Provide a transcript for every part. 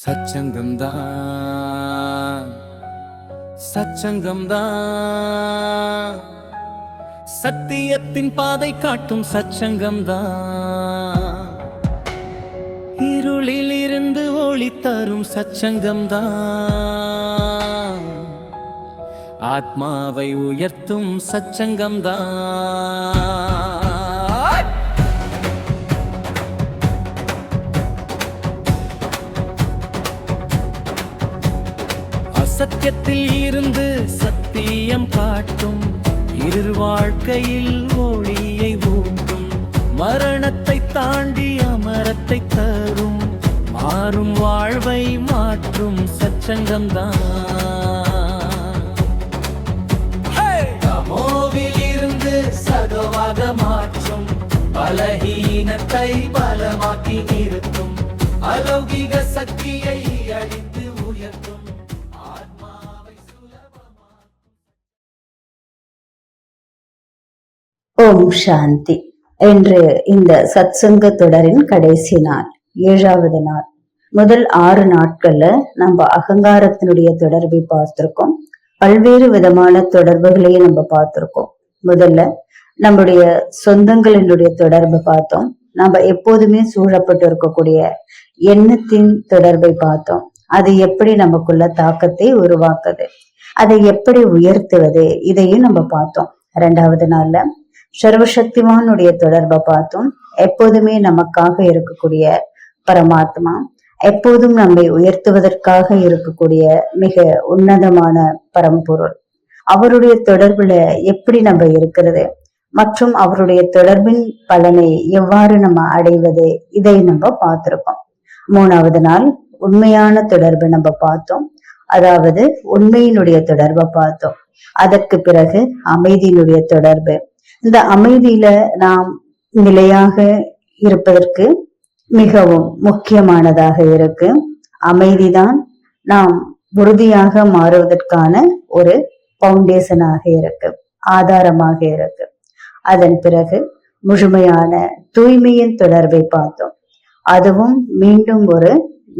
சச்சங்கம்தான் சச்சங்கம்தான் சத்தியத்தின் பாதை காட்டும் சச்சங்கம்தான் இருளில் இருந்து ஒளி தரும் சச்சங்கம்தான் ஆத்மாவை உயர்த்தும் சச்சங்கம்தான் சத்தியத்தில் இருந்து சத்தியம் காட்டும் இருள் வாழ்க்கையில் ஒளியை ஊட்டும் மரணத்தை தாண்டி அமரத்தை தரும் மாறும் வாழ்வை மாற்றும் சச்சங்கம்தான் தமோவில் இருந்து சதவாக மாற்றும் பலஹீனத்தை பலமாக்கி நிறுத்தும் அலௌகிக சக்தியை அழித்து உயர்த்தும். ஓம் சாந்தி. என்று இந்த சத்சங்க தொடரின் கடைசி நாள், 7வது நாள். முதல் 6 நாட்கள்ல நம்ம அகங்காரத்தினுடைய தொடர்பை பார்த்திருக்கோம். பல்வேறு விதமான தொடர்புகளையும் நம்ம பார்த்திருக்கோம். முதல்ல நம்முடைய சொந்தங்களினுடைய தொடர்பை பார்த்தோம். நம்ம எப்போதுமே சூழப்பட்டு இருக்கக்கூடிய எண்ணத்தின் தொடர்பை பார்த்தோம். அது எப்படி நமக்குள்ள தாக்கத்தை உருவாக்குது, அதை எப்படி உயர்த்துவது, இதையும் நம்ம பார்த்தோம். 2வது நாள்ல சர்வசக்திவானுடைய தொடர்பை பார்த்தோம். எப்போதுமே நமக்காக இருக்கக்கூடிய பரமாத்மா, எப்போதும் நம்மை உயர்த்துவதற்காக இருக்கக்கூடிய மிக உன்னதமான பரம்பொருள், அவருடைய தொடர்புல எப்படி நம்ம இருக்கிறது மற்றும் அவருடைய தொடர்பின் பலனை எவ்வாறு நம்ம அடைவது, இதை நம்ம பார்த்திருக்கோம். 3வது நாள் உண்மையான தொடர்பை நம்ம பார்த்தோம். அதாவது உண்மையினுடைய தொடர்பை பார்த்தோம். அதற்கு பிறகு அமைதியினுடைய தொடர்பு. இந்த அமைதியில நாம் நிலையாக இருப்பதற்கு மிகவும் முக்கியமானதாக இருக்கு. அமைதிதான் நாம் உறுதியாக மாறுவதற்கான ஒரு பவுண்டேஷனாக இருக்கு, ஆதாரமாக இருக்கு. அதன் பிறகு முழுமையான தூய்மையின் தொடர்பை பார்த்தோம். அதுவும் மீண்டும் ஒரு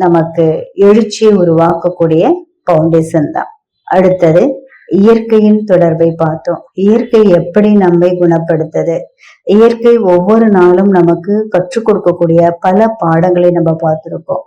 நமக்கு எழுச்சியை உருவாக்கக்கூடிய பவுண்டேஷன் தான். அடுத்தது இயற்கையின் தொடர்பை பார்த்தோம். இயற்கை எப்படி நம்மை குணப்படுத்தது, இயற்கை ஒவ்வொரு நாளும் நமக்கு கற்றுக் கொடுக்கக்கூடிய பல பாடங்களை நம்ம பார்த்திருக்கோம்.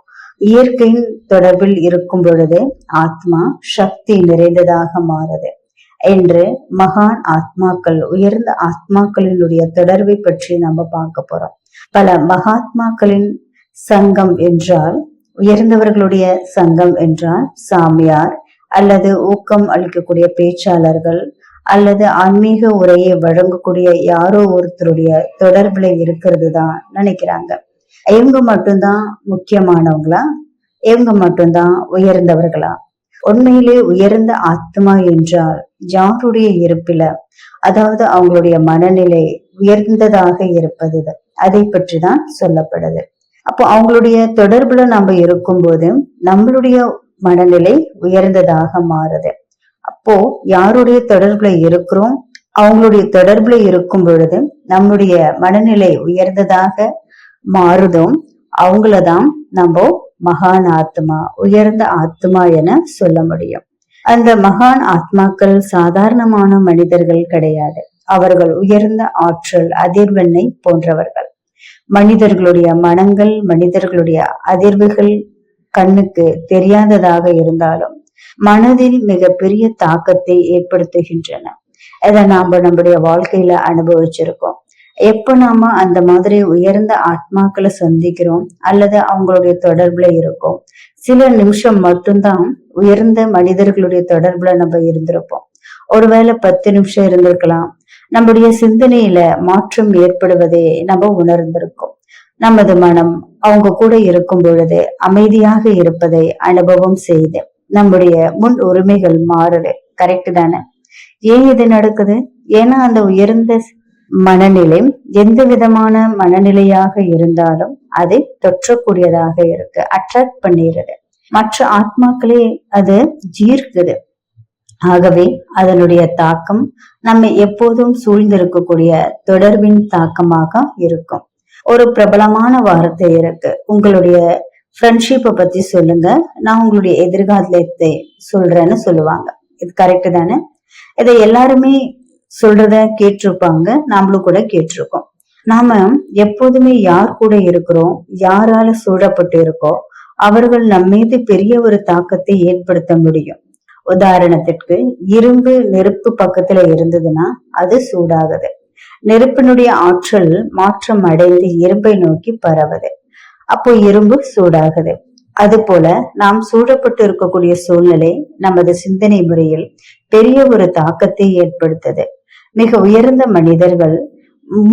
இயற்கையின் தொடர்பில் இருக்கும் பொழுது ஆத்மா சக்தி நிறைந்ததாக மாறுது என்று மகான் ஆத்மாக்கள், உயர்ந்த ஆத்மாக்களினுடைய தொடர்பை பற்றி நம்ம பார்க்க போறோம். பல மகாத்மாக்களின் சங்கம் என்றால், உயர்ந்தவர்களுடைய சங்கம் என்றால் சாமியார் அல்லது ஊக்கம் அளிக்கக்கூடிய பேச்சாளர்கள் அல்லது ஆன்மீக உரையை வழங்கக்கூடிய யாரோ ஒருத்தருடைய தொடர்புல இருக்கிறது தான் நினைக்கிறாங்க. இவங்க மட்டும்தான் முக்கியமானவங்களா, இவங்க மட்டும்தான் உயர்ந்தவர்களா? உண்மையிலே உயர்ந்த ஆத்மா என்றால் யாருடைய இருப்பில, அதாவது அவங்களுடைய மனநிலை உயர்ந்ததாக இருப்பது, அதை பற்றி தான் சொல்லப்படுது. அப்போ அவங்களுடைய தொடர்புல நம்ம இருக்கும்போது நம்மளுடைய மனநிலை உயர்ந்ததாக மாறுது. அப்போ யாருடைய தொடர்புல இருக்கிறோம், அவங்களுடைய தொடர்புல இருக்கும் பொழுது நம்முடைய மனநிலை உயர்ந்ததாக மாறுதும், அவங்களதான் நம்ம மகான் ஆத்மா, உயர்ந்த ஆத்மா என சொல்ல முடியும். அந்த மகான் ஆத்மாக்கள் சாதாரணமான மனிதர்கள் கிடையாது. அவர்கள் உயர்ந்த ஆற்றல் அதிர்வெண்ணை போன்றவர்கள். மனிதர்களுடைய மனங்கள், மனிதர்களுடைய அதிர்வுகள் கண்ணுக்கு தெரியாததாக இருந்தாலும் மனதில் மிக பெரிய தாக்கத்தை ஏற்படுத்துகின்றன. இதை நாம நம்முடைய வாழ்க்கையில அனுபவிச்சிருக்கோம். எப்ப நாம அந்த மாதிரி உயர்ந்த ஆத்மாக்களை சந்திக்கிறோம் அல்லது அவங்களுடைய தொடர்புல இருக்கோம், சில நிமிஷம் மட்டும்தான் உயர்ந்த மனிதர்களுடைய தொடர்புல நம்ம இருந்திருப்போம். ஒருவேளை 10 நிமிஷம் இருந்திருக்கலாம். நம்முடைய சிந்தனையில மாற்றம் ஏற்படுவதை நம்ம உணர்ந்திருக்கோம். நமது மனம் அவங்க கூட இருக்கும் பொழுது அமைதியாக இருப்பதை அனுபவம் செய்து நம்முடைய முன் உரிமைகள் மாறுது. கரெக்ட் தானே? ஏன் இது நடக்குது? ஏன்னா அந்த உயர்ந்த மனநிலை எந்த விதமான மனநிலையாக இருந்தாலும் அதை தொற்றக்கூடியதாக இருக்கு, அட்ராக்ட் பண்ணிடுது. மற்ற ஆத்மாக்களே அது ஈர்க்குது. ஆகவே அதனுடைய தாக்கம் நம்மை எப்போதும் சூழ்ந்திருக்கக்கூடிய தொடர்பின் தாக்கமாக இருக்கும். ஒரு பிரபலமான வார்த்தை இருக்கு, உங்களுடைய ஃப்ரெண்ட்ஷிப்பை பத்தி சொல்லுங்க, நான் உங்களுடைய எதிர்காலத்தை சொல்றேன்னு சொல்லுவாங்க. இது கரெக்ட் தானே? இதை எல்லாருமே சொல்றத கேட்டிருப்பாங்க, நாமளும் கூட கேட்டிருக்கோம். நாம எப்போதுமே யார் கூட இருக்கிறோம், யாரால சூழப்பட்டு இருக்கோம், அவர்கள் நம் மீது பெரிய ஒரு தாக்கத்தை ஏற்படுத்த முடியும். உதாரணத்திற்கு, இரும்பு நெருப்பு பக்கத்துல இருந்ததுன்னா அது சூடாகுது. நெருப்பினுடைய ஆற்றல் மாற்றம் அடைந்து இரும்பை நோக்கி பரவுது. அப்போ இரும்பு சூடாகுது. அது போல நாம் சூழப்பட்டு இருக்கக்கூடிய சூழ்நிலை நமது சிந்தனை முறையில் பெரிய ஒரு தாக்கத்தை ஏற்படுத்துது. மிக உயர்ந்த மனிதர்கள்,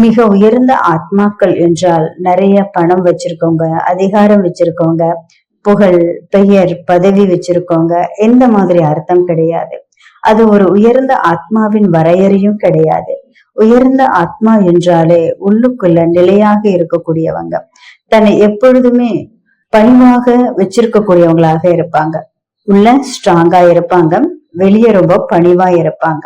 மிக உயர்ந்த ஆத்மாக்கள் என்றால் நிறைய பணம் வச்சிருக்கவங்க, அதிகாரம் வச்சிருக்கவங்க, புகழ், பெயர், பதவி வச்சிருக்கவங்க, எந்த மாதிரி அர்த்தம் கிடையாது. அது ஒரு உயர்ந்த ஆத்மாவின் வரையறையும் கிடையாது. உயர்ந்த ஆத்மா என்றாலே உள்ளுக்குள்ள நிலையாக இருக்கக்கூடியவங்க, தன்னை எப்பொழுதுமே பணிவாக வச்சிருக்கக்கூடியவங்களாக இருப்பாங்க. உள்ள ஸ்ட்ராங்கா இருப்பாங்க, வெளியே ரொம்ப பணிவா இருப்பாங்க.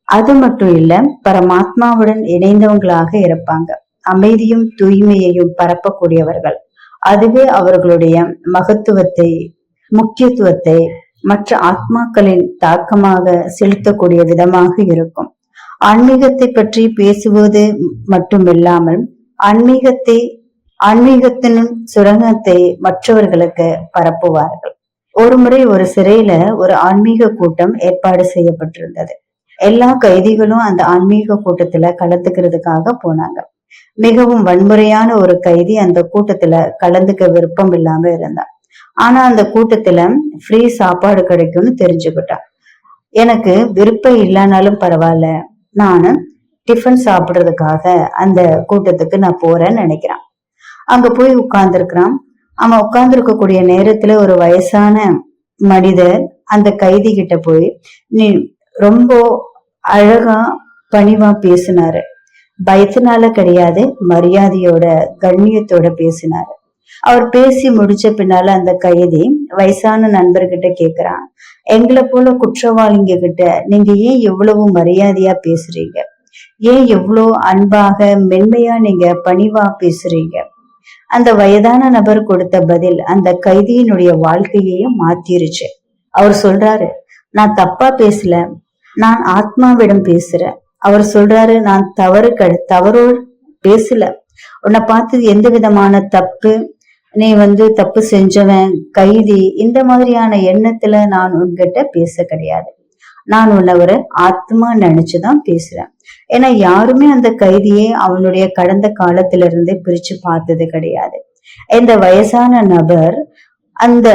அது மட்டும் இல்ல, பரமாத்மாவுடன் இணைந்தவங்களாக இருப்பாங்க. அமைதியும் தூய்மையையும் பரப்பக்கூடியவர்கள். அதுவே அவர்களுடைய மகத்துவத்தை, முக்கியத்துவத்தை மற்ற ஆத்மாக்களின் தாக்கமாக செலுத்தக்கூடிய விதமாக இருக்கும். ஆன்மீகத்தை பற்றி பேசுவது மட்டுமில்லாமல் ஆன்மீகத்தின் சுரங்கத்தை மற்றவர்களுக்கு பரப்புவார்கள். ஒரு முறை ஒரு சிறையில ஒரு ஆன்மீக கூட்டம் ஏற்பாடு செய்யப்பட்டிருந்தது. எல்லா கைதிகளும் அந்த ஆன்மீக கூட்டத்துல கலந்துக்கிறதுக்காக போனாங்க. மிகவும் வன்முறையான ஒரு கைதி அந்த கூட்டத்துல கலந்துக்க விருப்பம் இல்லாம இருந்தான். ஆனா அந்த கூட்டத்துல ஃப்ரீ சாப்பாடு கிடைக்கும்னு தெரிஞ்சுக்கிட்டான். எனக்கு விருப்பம் இல்லைனாலும் பரவாயில்ல, நானு டிஃபன் சாப்பிடுறதுக்காக அந்த கூட்டத்துக்கு நான் போறேன்னு நினைக்கிறான். அங்க போய் உட்கார்ந்துருக்கிறான். அவன் உட்கார்ந்துருக்கக்கூடிய நேரத்துல ஒரு வயசான மனிதர் அந்த கைதி கிட்ட போய், நீ ரொம்ப அழகா பணிவா பேசினாரு. பயத்தினால கிடையாது, மரியாதையோட கண்ணியத்தோட பேசினாரு. அவர் பேசி முடிச்ச பின்னால அந்த கைதி வயசான நண்பர்கிட்ட கேக்குறான், எங்களை போல குற்றவாளிங்க கிட்ட நீங்க ஏன் எவ்வளவு மரியாதையா பேசுறீங்க? ஏன் எவ்வளவு அன்பாக மென்மையா நீங்க பணிவா பேசுறீங்க? அந்த வயதான நபர் கொடுத்த பதில் அந்த கைதியினுடைய வாழ்க்கையையும் மாத்திருச்சு. அவர் சொல்றாரு, நான் தப்பா பேசல, நான் ஆத்மாவிடம் பேசுறேன். அவர் சொல்றாரு, நான் தவறோடு பேசல, உன்னை பார்த்து எந்த விதமான தப்பு, நீ தப்பு செஞ்சவன், கைதி, இந்த மாதிரியான எண்ணத்துல நான் உன்கிட்ட பேச கிடையாது. நான் உன்னை ஒரு ஆத்மா நினைச்சுதான் பேசுறேன். ஏன்னா யாருமே அந்த கைதியை அவனுடைய கடந்த காலத்துல இருந்து பிரிச்சு பார்த்தது கிடையாது. இந்த வயசான நபர் அந்த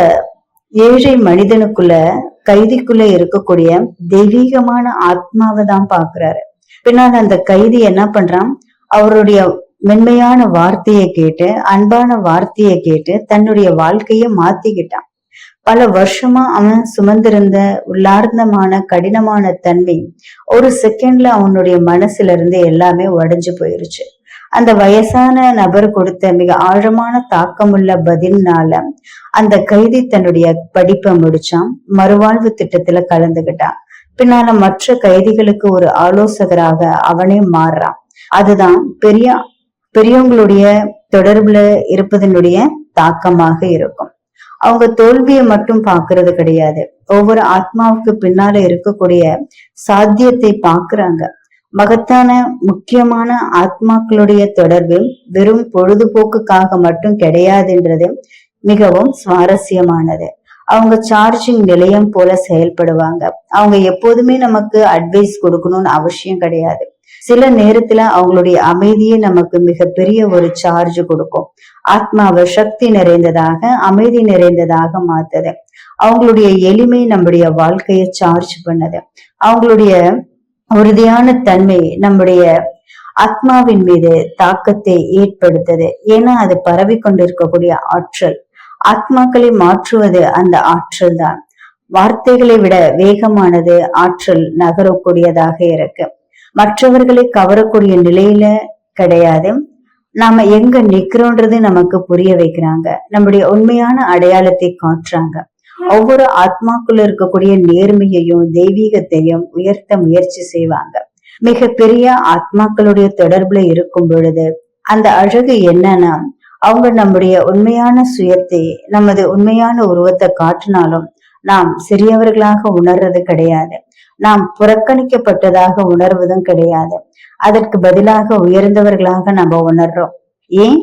ஏழை மனிதனுக்குள்ள, கைதிக்குள்ள இருக்கக்கூடிய தெய்வீகமான ஆத்மாவை தான் பாக்குறாரு. பின்னால் அந்த கைதி என்ன பண்றான், அவருடைய மென்மையான வார்த்தையை கேட்டு, அன்பான வார்த்தையை கேட்டு தன்னுடைய வாழ்க்கைய மாத்திக்கிட்டான். பல வருஷமா அவன் சுமந்திருந்த உள்ளார்ந்தமான கடினமான தன்மை ஒரு செகண்ட்ல அவனுடைய மனசுல இருந்து எல்லாமே உடைஞ்சு போயிருச்சு. அந்த வயசான நபர் கொடுத்த மிக ஆழமான தாக்கமுள்ள பதில்னால அந்த கைதி தன்னுடைய படிப்பை முடிச்சான், மறுவாழ்வு திட்டத்துல கலந்துகிட்டான். பின்னால மற்ற கைதிகளுக்கு ஒரு ஆலோசகராக அவனே மாறுறான். அதுதான் பெரியவங்களுடைய தொடர்புல இருப்பதனுடைய தாக்கமாக இருக்கும். அவங்க தோல்வியை மட்டும் பாக்குறது கிடையாது, ஒவ்வொரு ஆத்மாவுக்கு பின்னால இருக்கக்கூடிய சாத்தியத்தை பாக்குறாங்க. மகத்தான முக்கியமான ஆத்மாக்களுடைய தொடர்பு வெறும் பொழுதுபோக்குக்காக மட்டும் கிடையாதுன்றது மிகவும் சுவாரஸ்யமானது. அவங்க சார்ஜிங் நிலையம் போல செயல்படுவாங்க. அவங்க எப்போதுமே நமக்கு அட்வைஸ் கொடுக்கணும்னு அவசியம் கிடையாது. சில நேரத்துல அவங்களுடைய அமைதியே நமக்கு மிகப்பெரிய ஒரு சார்ஜ் கொடுக்கும். ஆத்மாவை சக்தி நிறைந்ததாக, அமைதி நிறைந்ததாக மாத்துது. அவங்களுடைய எளிமை நம்முடைய வாழ்க்கையை சார்ஜ் பண்ணுது. அவங்களுடைய உறுதியான தன்மை நம்முடைய ஆத்மாவின் மீது தாக்கத்தை ஏற்படுத்துது. ஏன்னா அது பரவி கொண்டிருக்கக்கூடிய ஆற்றல். ஆத்மாக்களை மாற்றுவது அந்த ஆற்றல் தான். வார்த்தைகளை விட வேகமானது ஆற்றல் நகரக்கூடியதாக இருக்கு. மற்றவர்களை கவரக்கூடிய நிலையில கிடையாது. நாம எங்க நிக்கிறோன்றது நமக்கு புரிய வைக்கிறாங்க. நம்முடைய உண்மையான அடையாளத்தை காட்டுறாங்க. ஒவ்வொரு ஆத்மாக்குள்ள இருக்கக்கூடிய நேர்மையையும் தெய்வீகத்தையும் உயர்த்த முயற்சி செய்வாங்க. மிக பெரிய ஆத்மாக்களுடைய தொடர்புல இருக்கும் பொழுது அந்த அழகு என்னன்னா, அவங்க நம்முடைய உண்மையான சுயத்தை, நமது உண்மையான உருவத்தை காட்டினாலும் நாம் சிறியவர்களாக உணர்றது கிடையாது. நாம் புறக்கணிக்கப்பட்டதாக உணர்வதும் கிடையாது. அதற்கு பதிலாக உயர்ந்தவர்களாக நம்ம உணர்றோம். ஏன்?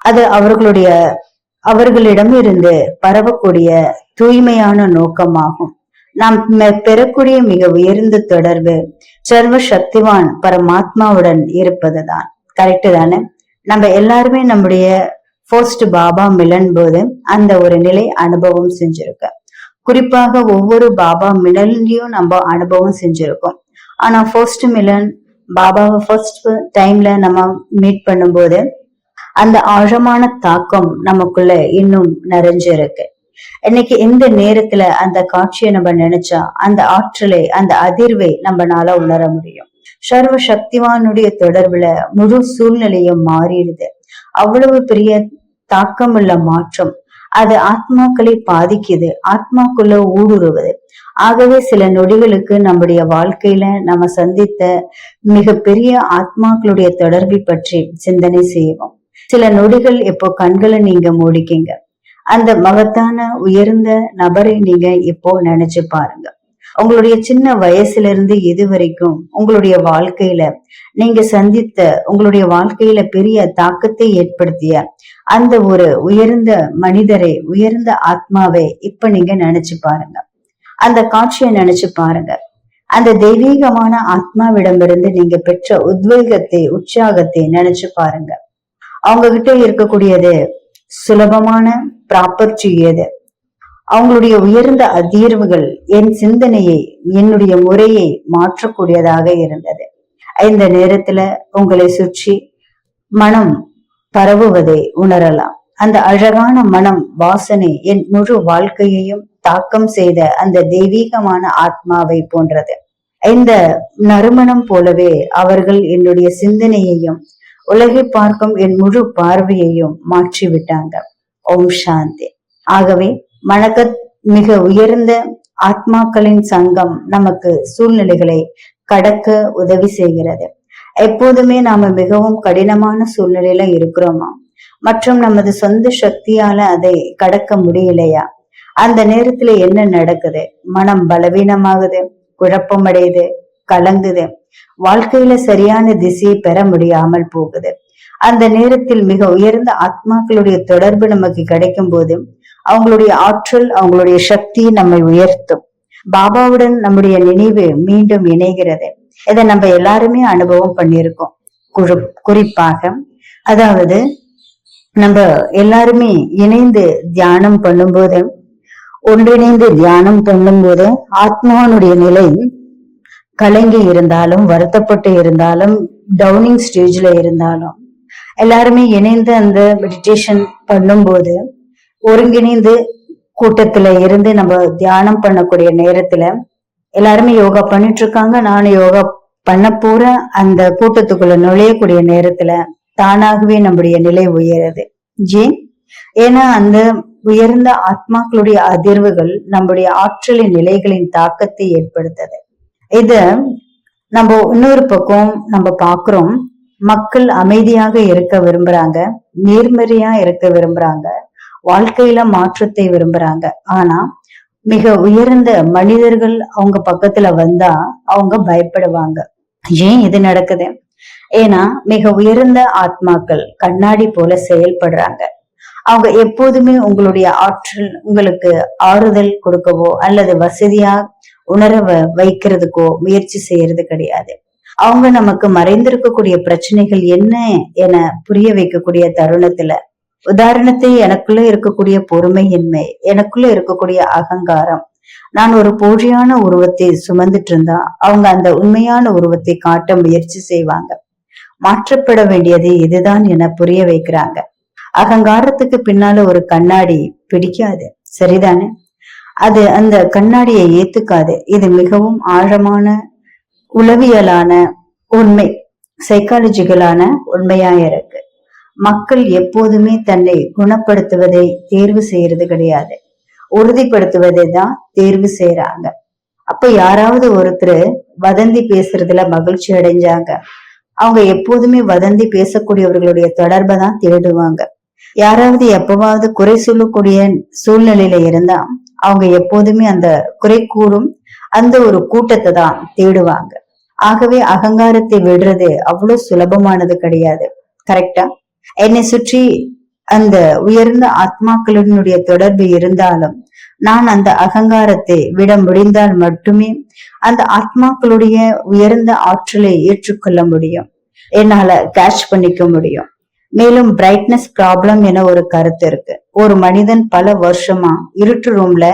அது அவர்களிடம் இருந்து பரவக்கூடிய தூய்மையான நோக்கமாகும். நாம் பெறக்கூடிய மிக உயர்ந்த தொடர்பு சர்வ சக்திவான் பரமாத்மாவுடன் இருப்பதுதான். கரெக்டு தானே? நம்ம எல்லாருமே நம்முடைய ஃபர்ஸ்ட் பாபா மிலன் போது அந்த ஒரு நிலை அனுபவம் செஞ்சிருக்க. குறிப்பாக ஒவ்வொரு பாபா மிலன்லயும் நம்ம அனுபவம் செஞ்சிருக்கோம். ஆனா ஃபர்ஸ்ட் மிலன் பாபாவை ஃபர்ஸ்ட் டைம்ல நம்ம மீட் பண்ணும்போது அந்த ஆழமான தாக்கம் நமக்குள்ள இன்னும் நிறைஞ்சிருக்கு. இன்னைக்கு இந்த நேரத்துல அந்த காட்சியை நம்ம நினைச்சா அந்த ஆற்றலை, அந்த அதிர்வை நம்மளால உணர முடியும். சர்வ சக்திவானுடைய தொடர்புல முழு சூழ்நிலையும் மாறிடுது. அவ்வளவு பெரிய தாக்கமுள்ள மாற்றம். அது ஆத்மாக்களை பாதிக்குது, ஆத்மாக்குள்ள ஊடுருவது. ஆகவே சில நொடிகளுக்கு நம்முடைய வாழ்க்கையில நம்ம சந்தித்த மிக பெரிய ஆத்மாக்களுடைய தொடர்பை பற்றி சிந்தனை செய்வோம். சில நொடிகள் இப்போ கண்களை நீங்க மூடிக்கிங்க. அந்த மகத்தான உயர்ந்த நபரை நீங்க இப்போ நினைச்சு பாருங்க. உங்களுடைய சின்ன வயசுல இருந்து இது வரைக்கும் உங்களுடைய வாழ்க்கையில நீங்க சந்தித்த, உங்களுடைய வாழ்க்கையில பெரிய தாக்கத்தை ஏற்படுத்திய அந்த ஒரு உயர்ந்த மனிதரை, உயர்ந்த ஆத்மாவை இப்ப நீங்க நினைச்சு பாருங்க. அந்த காட்சியை நினைச்சு பாருங்க. அந்த தெய்வீகமான ஆத்மாவிடமிருந்து நீங்க பெற்ற உத்வேகத்தை, உற்சாகத்தை நினைச்சு பாருங்க. அவங்க கிட்ட இருக்கக்கூடியது சுலபமான ப்ராப்பர்ட்டி எது? அவங்களுடைய உயர்ந்த அதிர்வுகள் என் சிந்தனையை, என்னுடைய முறையை மாற்றக்கூடியதாக இருந்தது. இந்த நேரத்துல உங்களை சுற்றி மனம் பரவுவதை உணரலாம். அந்த அழகான மனம் வாசனை என் முழு வாழ்க்கையையும் தாக்கம் செய்த அந்த தெய்வீகமான ஆத்மாவை போன்றது. இந்த நறுமணம் போலவே அவர்கள் என்னுடைய சிந்தனையையும் உலகை பார்க்கும் என் முழு பார்வையையும் மாற்றி விட்டாங்க. ஓம் சாந்தி. ஆகவே மிக உயர்ந்த ஆத்மாக்களின் சங்கம் நமக்கு சூழ்நிலைகளை கடக்க உதவி செய்கிறது. எப்போதுமே நாம மிகவும் கடினமான சூழ்நிலையில இருக்கிறோமா மற்றும் நமது சொந்த சக்தியால அதை கடக்க முடியலையா? அந்த நேரத்துல என்ன நடக்குது? மனம் பலவீனமாகுது, குழப்பமடையுது, கலங்குது, வாழ்க்கையில சரியான திசையை பெற முடியாமல் போகுது. அந்த நேரத்தில் மிக உயர்ந்த ஆத்மாக்களுடைய தொடர்பு நமக்கு கிடைக்கும் போது அவங்களுடைய ஆற்றல், அவங்களுடைய சக்தி நம்மை உயர்த்தும். பாபாவுடன் நம்முடைய நினைவு மீண்டும் இணைகிறது. இதை நம்ம எல்லாருமே அனுபவம் பண்ணியிருக்கோம். குறிப்பாக அதாவது நம்ம எல்லாருமே இணைந்து தியானம் பண்ணும்போது, ஒன்றிணைந்து தியானம் பண்ணும்போது ஆத்மானுடைய நிலை கலங்கி இருந்தாலும், வருத்தப்பட்டு இருந்தாலும், டவுனிங் ஸ்டேஜ்ல இருந்தாலும், எல்லாருமே இணைந்து அந்த மெடிடேஷன் பண்ணும்போது, ஒருங்கிணைந்து கூட்டத்துல இருந்து நம்ம தியானம் பண்ணக்கூடிய நேரத்துல எல்லாருமே யோகா பண்ணிட்டு இருக்காங்க. நானும் யோகா பண்ண போற அந்த கூட்டத்துக்குள்ள நுழையக்கூடிய நேரத்துல தானாகவே நம்முடைய நிலை உயருது. ஏன்னா அந்த உயர்ந்த ஆத்மாக்களுடைய அதிர்வுகள் நம்முடைய ஆற்றலின் நிலைகளின் தாக்கத்தை ஏற்படுத்தது. இத நம்ம இன்னொரு பக்கம் நம்ம பாக்குறோம். மக்கள் அமைதியாக இருக்க விரும்புறாங்க, நேர்மறையா இருக்க விரும்புறாங்க, வாழ்க்கையில மாற்றத்தை விரும்புறாங்க. ஆனா மிக உயர்ந்த மனிதர்கள் அவங்க பக்கத்துல வந்தா அவங்க பயப்படுவாங்க. ஏன் இது நடக்குது? ஏன்னா மிக உயர்ந்த ஆத்மாக்கள் கண்ணாடி போல செயல்படுறாங்க. அவங்க எப்போதுமே உங்களுடைய ஆற்றல், உங்களுக்கு ஆறுதல் கொடுக்கவோ அல்லது வசதியா உணர வைக்கிறதுக்கோ முயற்சி செய்யறது கிடையாது. அவங்க நமக்கு மறைந்திருக்கக்கூடிய பிரச்சனைகள் என்ன என புரிய வைக்கக்கூடிய தருணத்துல, உதாரணத்தை எனக்குள்ள இருக்கக்கூடிய பொறுமையின்மை, எனக்குள்ள இருக்கக்கூடிய அகங்காரம், நான் ஒரு போலியான உருவத்தை சுமந்துட்டு இருந்தா அவங்க அந்த உண்மையான உருவத்தை காட்ட முயற்சி செய்வாங்க. மாற்றப்பட வேண்டியது இதுதான் என புரிய வைக்கிறாங்க. அகங்காரத்துக்கு பின்னால ஒரு கண்ணாடி பிடிக்காது, சரிதானே? அது அந்த கண்ணாடியை ஏத்துக்காது. இது மிகவும் ஆழமான உளவியலான உண்மை, சைக்காலஜிக்கலான உண்மையா இருக்கு. மக்கள் எப்போதுமே தன்னை குணப்படுத்துவதை தேர்வு செய்யறது கிடையாது, உறுதிப்படுத்துவதை தான் தேர்வு செய்யறாங்க. அப்ப யாராவது ஒருத்தர் வதந்தி பேசுறதுல மகிழ்ச்சி அடைஞ்சாங்க, அவங்க எப்போதுமே வதந்தி பேசக்கூடியவர்களுடைய தொடர்பை தான் தேடுவாங்க. யாராவது எப்பவாவது குறை சொல்லக்கூடிய சூழ்நிலையில இருந்தா அவங்க எப்போதுமே அந்த குறை கூறும் அந்த ஒரு கூட்டத்தை தான் தேடுவாங்க. ஆகவே அகங்காரத்தை விடுறது அவ்வளவு சுலபமானது கிடையாது. கரெக்டா? என்னை சுற்றி அந்த உயர்ந்த ஆத்மாக்களினுடைய தொடர்பு இருந்தாலும் நான் அந்த அகங்காரத்தை விட முடிந்தால் மட்டுமே அந்த ஆத்மாக்களுடைய உயர்ந்த ஆற்றலை ஏற்றுக்கொள்ள முடியும், என்னால கேட்ச் பண்ணிக்க முடியும். மேலும் பிரைட்னஸ் ப்ராப்ளம் என ஒரு கருத்து இருக்கு. ஒரு மனிதன் பல வருஷமா இருட்டு ரூம்ல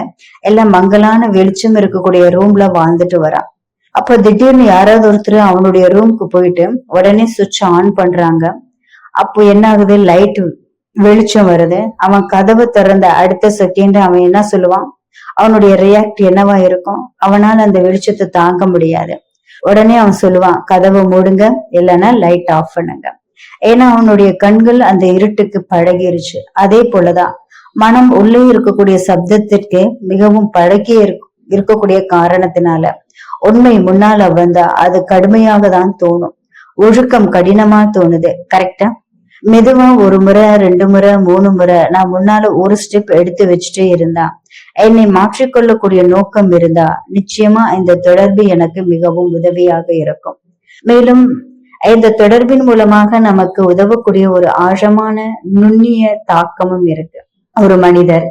எல்லாம் மங்கலான வெளிச்சம் இருக்கக்கூடிய ரூம்ல வாழ்ந்துட்டு வரான். அப்ப திடீர்னு யாராவது ஒருத்தர் அவனுடைய ரூமுக்கு போயிட்டு உடனே சுவிட்ச் ஆன் பண்றாங்க. அப்போ என்ன ஆகுது, லைட் வெளிச்சம் வருது. அவன் கதவை திறந்த அடுத்த செகண்ட் அவன் என்ன சொல்லுவான், அவனுடைய ரியாக்ட் என்னவா இருக்கும், அவனால அந்த வெளிச்சத்தை தாங்க முடியாது. உடனே அவன் சொல்லுவான், கதவை மூடுங்க, இல்லைன்னா லைட் ஆஃப் பண்ணுங்க. ஏன்னா அவனுடைய கண்கள் அந்த இருட்டுக்கு பழகிருச்சு. அதே போலதான் மனம் உள்ளே இருக்கக்கூடிய சப்தத்திற்கு மிகவும் பழகி இருக்கக்கூடிய காரணத்தினால உண்மை முன்னால வந்தா அது கடுமையாக தான் தோணும், ஒழுக்கம் கடினமா தோணுது. கரெக்டா? மெதுவா ஒரு முறை, 2 முறை, 3 முறை நான் முன்னால ஒரு ஸ்டெப் எடுத்து வச்சுட்டே இருந்தா, என்னை மாற்றிக்கொள்ளக்கூடிய நோக்கம் இருந்தா நிச்சயமா இந்த தொடர்பு எனக்கு மிகவும் உதவியாக இருக்கும். மேலும் இந்த தொடர்பின் மூலமாக நமக்கு உதவக்கூடிய ஒரு ஆழமான நுண்ணிய தாக்கமும் இருக்கு. ஒரு மனிதர்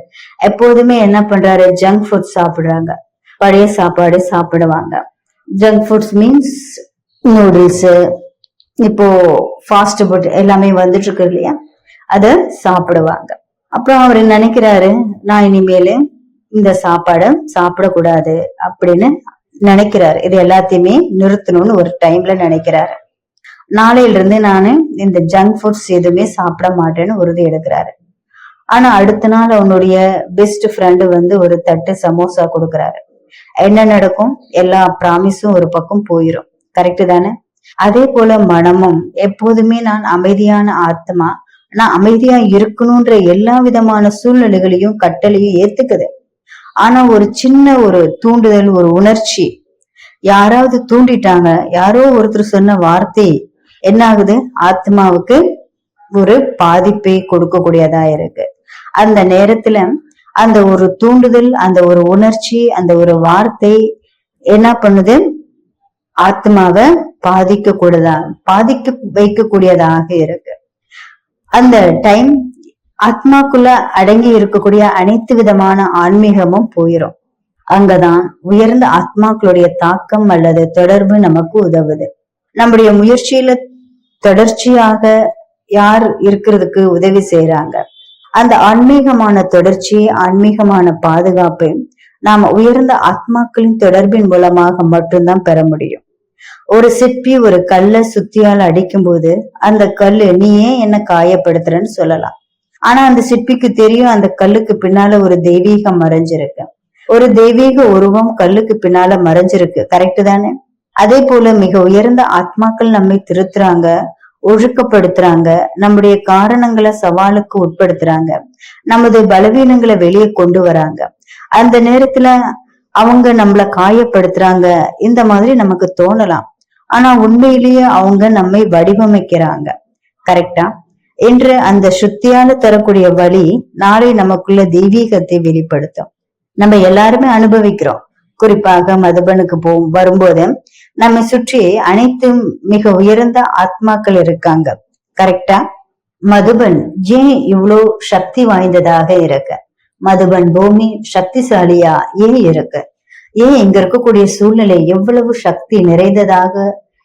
எப்போதுமே என்ன பண்றாரு, ஜங்க் ஃபுட் சாப்பிடுறாங்க, பழைய சாப்பாடு சாப்பிடுவாங்க. ஜங்க் ஃபுட்ஸ் மீன்ஸ் நூடுல்ஸ், இப்போ ஃபாஸ்ட் ஃபுட் எல்லாமே வந்துட்டு இருக்கு இல்லையா, அத சாப்பிடுவாங்க. அப்புறம் அவரு நினைக்கிறாரு, நான் இனிமேலு இந்த சாப்பாடை சாப்பிடக்கூடாது அப்படின்னு நினைக்கிறாரு. இது எல்லாத்தையுமே நிறுத்தணும்னு ஒரு டைம்ல நினைக்கிறாரு. நாளையில இருந்து நானு இந்த ஜங்க் ஃபுட்ஸ் எதுவுமே சாப்பிட மாட்டேன்னு உறுதி எடுக்கிறாரு. ஆனா அடுத்த நாள் அவனுடைய பெஸ்ட் ஃப்ரெண்டு வந்து ஒரு தட்டு சமோசா கொடுக்கறாரு. என்ன நடக்கும், எல்லா ப்ராமிஸும் ஒரு பக்கம் போயிரும். கரெக்ட் தானே? அதே போல மனமும் எப்போதுமே நான் அமைதியான ஆத்மா, நான் அமைதியா இருக்கணும்ன்ற எல்லா விதமான சூழ்நிலைகளையும் கட்டளையும் ஏத்துக்குது. ஆனா ஒரு சின்ன ஒரு தூண்டுதல், ஒரு உணர்ச்சி, யாராவது தூண்டிட்டாங்க, யாரோ ஒருத்தர் சொன்ன வார்த்தை என்ன ஆகுது, ஆத்மாவுக்கு ஒரு பாதிப்பை கொடுக்கக்கூடியதா இருக்கு. அந்த நேரத்துல அந்த ஒரு தூண்டுதல், அந்த ஒரு உணர்ச்சி, அந்த ஒரு வார்த்தை என்ன பண்ணுது, ஆத்மாவை பாதிக்க வைக்கக்கூடியதாக இருக்கு. அந்த டைம் ஆத்மாக்குள்ள அடங்கி இருக்கக்கூடிய அனைத்து விதமான ஆன்மீகமும் போயிரும். அங்கதான் உயர்ந்த ஆத்மாக்களுடைய தாக்கம் அல்லது தொடர்பு நமக்கு உதவுது. நம்முடைய முயற்சியில தொடர்ச்சியாக யார் இருக்கிறதுக்கு உதவி செய்யறாங்க, அந்த ஆன்மீகமான தொடர்ச்சி, ஆன்மீகமான பாதுகாப்பை நாம உயர்ந்த ஆத்மாக்களின் தொடர்பின் மூலமாக மட்டும்தான் பெற முடியும். ஒரு சிற்பி ஒரு கல்லை சுத்தியால அடிக்கும் போது அந்த கல்லு, நீ ஏன் என்ன காயப்படுத்துறன்னு சொல்லலாம். ஆனா அந்த சிற்பிக்கு தெரியும் அந்த கல்லுக்கு பின்னால ஒரு தெய்வீகம் மறைஞ்சிருக்கு, ஒரு தெய்வீக உருவம் கல்லுக்கு பின்னால மறைஞ்சிருக்கு. கரெக்ட் தானே? அதே போல மிக உயர்ந்த ஆத்மாக்கள் நம்மை திருத்துறாங்க, ஒழுக்கப்படுத்துறாங்க, நம்முடைய காரணங்களை சவாலுக்கு உட்படுத்துறாங்க, நமது பலவீனங்களை வெளியே கொண்டு வராங்க. அந்த நேரத்துல அவங்க நம்மள காயப்படுத்துறாங்க, இந்த மாதிரி நமக்கு தோணலாம். ஆனா உண்மையிலேயே அவங்க நம்மை வடிவமைக்கிறாங்க. கரெக்டா? என்று அந்த சுத்தியால தரக்கூடிய வழி நாளை நமக்குள்ள தெய்வீகத்தை வெளிப்படுத்தும். நம்ம எல்லாருமே அனுபவிக்கிறோம். குறிப்பாக மதுபனுக்கு வரும்போது நம்மை சுற்றி அனைத்தும் மிக உயர்ந்த ஆத்மாக்கள் இருக்காங்க. கரெக்டா? மதுபன் ஏன் இவ்வளோ சக்தி வாய்ந்ததாக இருக்கு, மதுபன் பூமி சக்திசாலியா ஏன் இருக்கு, ஏன் இங்க இருக்கக்கூடிய சூழ்நிலை எவ்வளவு சக்தி நிறைந்ததாக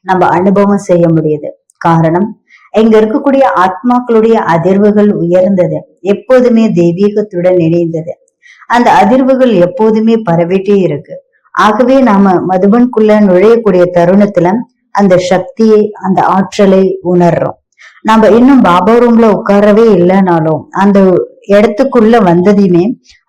நம்ம அனுபவம் செய்ய முடியுது? காரணம், இங்க இருக்கக்கூடிய ஆத்மாக்களுடைய அதிர்வுகள் உயர்ந்தது, எப்போதுமே தெய்வீகத்துடன் இணைந்தது. அந்த அதிர்வுகள் எப்போதுமே பரவிட்டே இருக்கு. ஆகவே நாம மதுபனுக்குள்ள நுழையக்கூடிய தருணத்துல அந்த சக்தியை, அந்த ஆற்றலை உணர்றோம். நம்ம இன்னும் பாபா ரூம்ல உட்காரவே இல்லைனாலும் அந்த இடத்துக்குள்ள வந்ததையுமே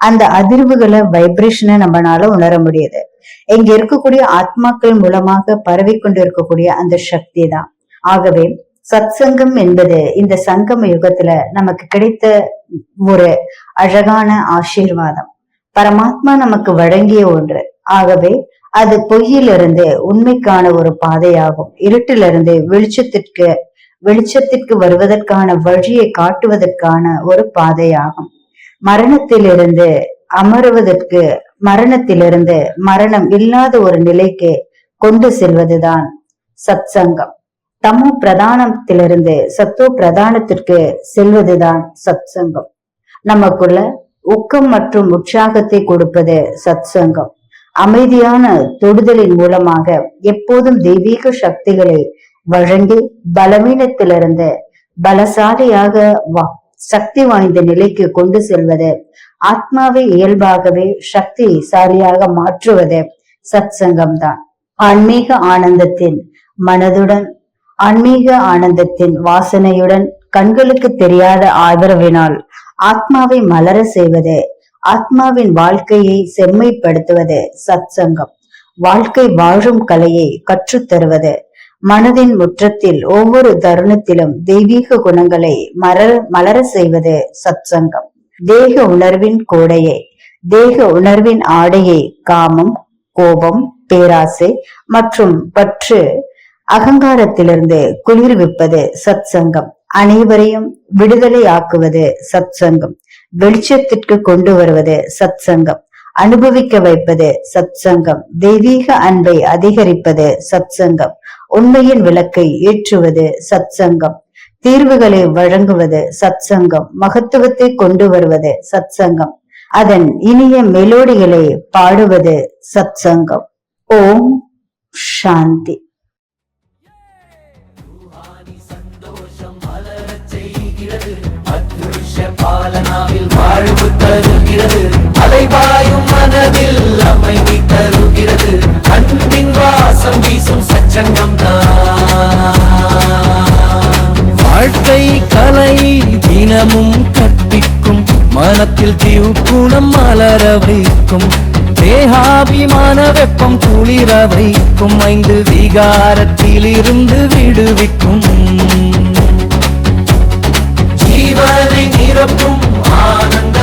அந்த அதிர்வுகளை, வைப்ரேஷனை நம்மளால உணர முடியுது. இங்க இருக்கக்கூடிய ஆத்மாக்கள் மூலமாக பரவி கொண்டு இருக்கக்கூடிய அந்த சக்தி தான். ஆகவே சத் சங்கம் என்பது இந்த சங்கம யுகத்துல நமக்கு கிடைத்த ஒரு அழகான ஆசீர்வாதம், பரமாத்மா நமக்கு வழங்கிய ஒன்று. ஆகவே அது பொய்யிலிருந்து உண்மைக்கான ஒரு பாதையாகும், இருட்டிலிருந்து வெளிச்சத்திற்கு வெளிச்சத்திற்கு வருவதற்கான வழியை காட்டுவதற்கான ஒரு பாதையாகும். மரணத்திலிருந்து அமருவதற்கு, மரணத்திலிருந்து மரணம் இல்லாத ஒரு நிலைக்கு கொண்டு செல்வதுதான் சத்சங்கம். தமோ பிரதானத்திலிருந்து சத்தோ பிரதானத்திற்கு செல்வதுதான் சத்சங்கம். நமக்குள்ள ஊக்கம் மற்றும் உற்சாகத்தை கொடுப்பது சத்சங்கம். அமைதியான தொடுதலின் மூலமாக எப்போதும் தெய்வீக சக்திகளை வழங்கி பலவீனத்திலிருந்து பலசாலியாக சக்தி வாய்ந்த நிலைக்கு கொண்டு செல்வது, ஆத்மாவை இயல்பாகவே சக்திசாலியாக மாற்றுவது சத்சங்கம் தான். ஆன்மீக ஆனந்தத்தின் மனதுடன், ஆன்மீக ஆனந்தத்தின் வாசனையுடன், கண்களுக்கு தெரியாத ஆதரவினால் ஆத்மாவை மலர செய்வது, ஆத்மாவின் வாழ்க்கையை செம்மைப்படுத்துவது சத்சங்கம். வாழ்க்கை வாழும் கலையை கற்றுத்தருவது, மனதின் முற்றத்தில் ஒவ்வொரு தருணத்திலும் தெய்வீக குணங்களை மலர செய்வது சத்சங்கம். தேக உணர்வின் கோடையை, தேக உணர்வின் ஆடையை, காமம், கோபம், பேராசை மற்றும் பற்று, அகங்காரத்திலிருந்து குளிர்விப்பது சத்சங்கம். அனைவரையும் விடுதலை ஆக்குவது சத்சங்கம். வெளிச்சத்திற்கு கொண்டு வருவது சத்சங்கம். அனுபவிக்க வைப்பது சத்சங்கம். தெய்வீக அன்பை அதிகரிப்பது சத்சங்கம். உண்மையின் விளக்கை ஏற்றுவது சத்சங்கம். தீர்வுகளை வழங்குவது சத்சங்கம். மகத்துவத்தை கொண்டு வருவது சத்சங்கம். அதன் இனிய மெலோடிகளை பாடுவது சத்சங்கம். ஓம் சாந்தி. சந்தோஷம் மலரச் செய்கிறது, அத்ருஷ்ய பாலனாவில் வாழ்வு தருகிறது, அலைபாயும் மனதில் அமைதி தருகிறது, அன்பின் வாசம் வீசும் சச்சங்கம் தான். வாழ்க்கை கலை தினமும் கற்பிக்கும், மனத்தில் தீவுக்குணம் மலர வைக்கும், தேகாபிமான வெப்பம் குளிர வைக்கும், 5 விகாரத்தில் இருந்து விடுவிக்கும், ஜீவனை நிரப்பும் ஆனந்த